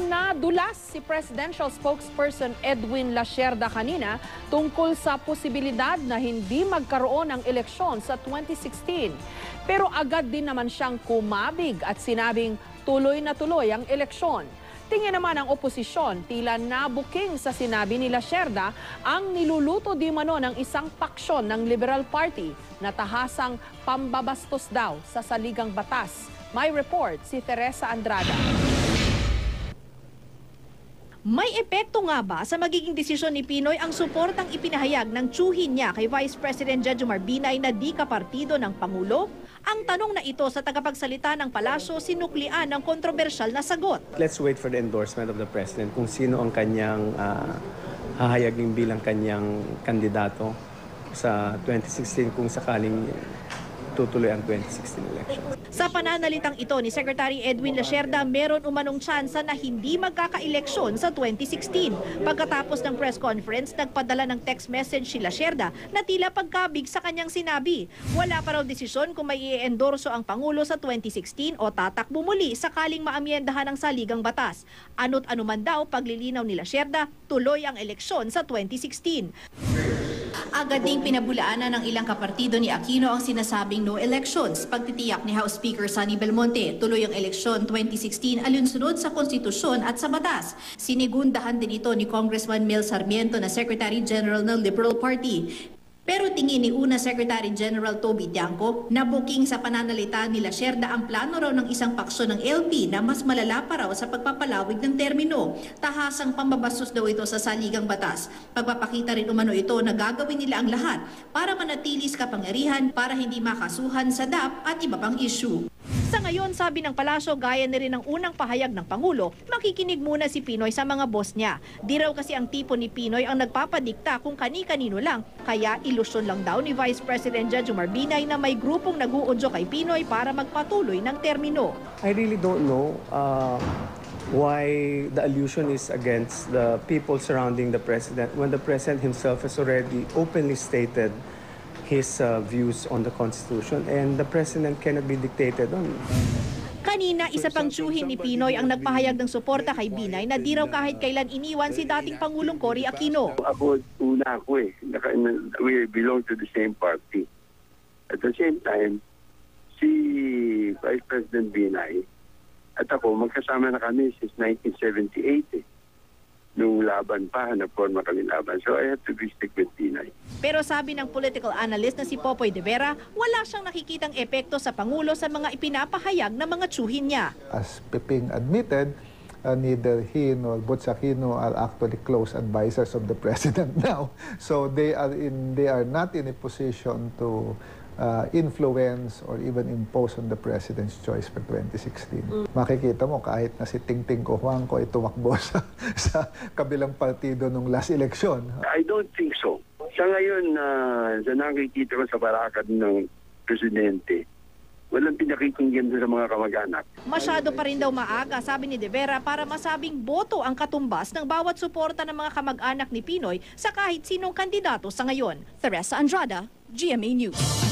nadulas si Presidential Spokesperson Edwin Lacerda kanina tungkol sa posibilidad na hindi magkaroon ng eleksyon sa 2016. Pero agad din naman siyang kumabig at sinabing tuloy na tuloy ang eleksyon. Tingin naman ang oposisyon, tila nabuking sa sinabi ni Lacerda ang niluluto di mano ng isang paksyon ng Liberal Party na tahasang pambabastos daw sa saligang batas. May report si Teresa Andrada. May epekto nga ba sa magiging desisyon ni Pinoy ang suportang ipinahayag ng tiyuhin niya kay Vice President Jejomar Binay na di kapartido ng Pangulo? Ang tanong na ito sa tagapagsalita ng palasyo sinuklian ng kontrobersyal na sagot. Let's wait for the endorsement of the President kung sino ang kanyang hahayagin bilang kanyang kandidato sa 2016 kung sakaling tutuloy ang 2016 election. Sa pananalitang ito ni Secretary Edwin Lacerda, meron umanong tsansa na hindi magkaka-eleksyon sa 2016. Pagkatapos ng press conference, nagpadala ng text message si Lacerda na tila pagkabig sa kanyang sinabi. Wala pa raw desisyon kung may i-endorso ang Pangulo sa 2016 o tatakbo muli sakaling maamyendahan ang saligang batas. Ano't ano man daw paglilinaw ni Lacerda, tuloy ang eleksyon sa 2016. Agad ding pinabulaanan ng ilang kapartido ni Aquino ang sinasabing no elections. Pagtitiyak ni House Speaker Sonny Belmonte, tuloy ang eleksyon 2016 alinsunod sa konstitusyon at sa batas. Sinigundahan din ito ni Congressman Mel Sarmiento na Secretary General ng Liberal Party. Pero tingin ni una Secretary General Toby Tiangco na booking sa pananalita ni Lacerda ang plano raw ng isang paksyon ng LP na mas malala pa raw sa pagpapalawig ng termino. Tahasang pambabastos daw ito sa saligang batas. Pagpapakita rin umano ito na gagawin nila ang lahat para manatili sa kapangyarihan para hindi makasuhan sa DAP at iba pang issue. Sa ngayon, sabi ng palasyo, gaya na rin ng unang pahayag ng Pangulo, makikinig muna si Pinoy sa mga boss niya. Di raw kasi ang tipo ni Pinoy ang nagpapadikta kung kani-kanino lang, kaya ilusyon lang daw ni Vice President Jejomar Binay na may grupong nag-uudyo kay Pinoy para magpatuloy ng termino. I really don't know why the allusion is against the people surrounding the President when the President himself has already openly stated his views on the Constitution and the President cannot be dictated on. Kanina, isa pang tiyuhin ni Pinoy ang nagpahayag ng suporta kay Binay na di raw kahit kailan iniwan si dating Pangulong Cory Aquino. Una ako we belong to the same party. At the same time, si Vice President Binay at ako, magkasama na kami since 1978 nung laban pa, na-forma kami laban. So I have to be stick with Binay. Pero sabi ng political analyst na si Popoy de Vera, wala siyang nakikitang epekto sa Pangulo sa mga ipinapahayag ng mga tiyuhin niya. As Piping admitted, neither he nor Butch Aquino are actually close advisors of the President now. So they are not in a position to influence or even impose on the President's choice for 2016. Makikita mo kahit na si Tingting Cojuangco ay tumakbo sa kabilang partido nung last election. I don't think so. Sa ngayon, sa nakikita ko sa barakad ng Presidente, walang pinakikinggan sa mga kamag-anak. Masyado pa rin daw maaga, sabi ni De Vera, para masabing boto ang katumbas ng bawat suporta ng mga kamag-anak ni Pinoy sa kahit sinong kandidato sa ngayon. Teresa Andrada, GMA News.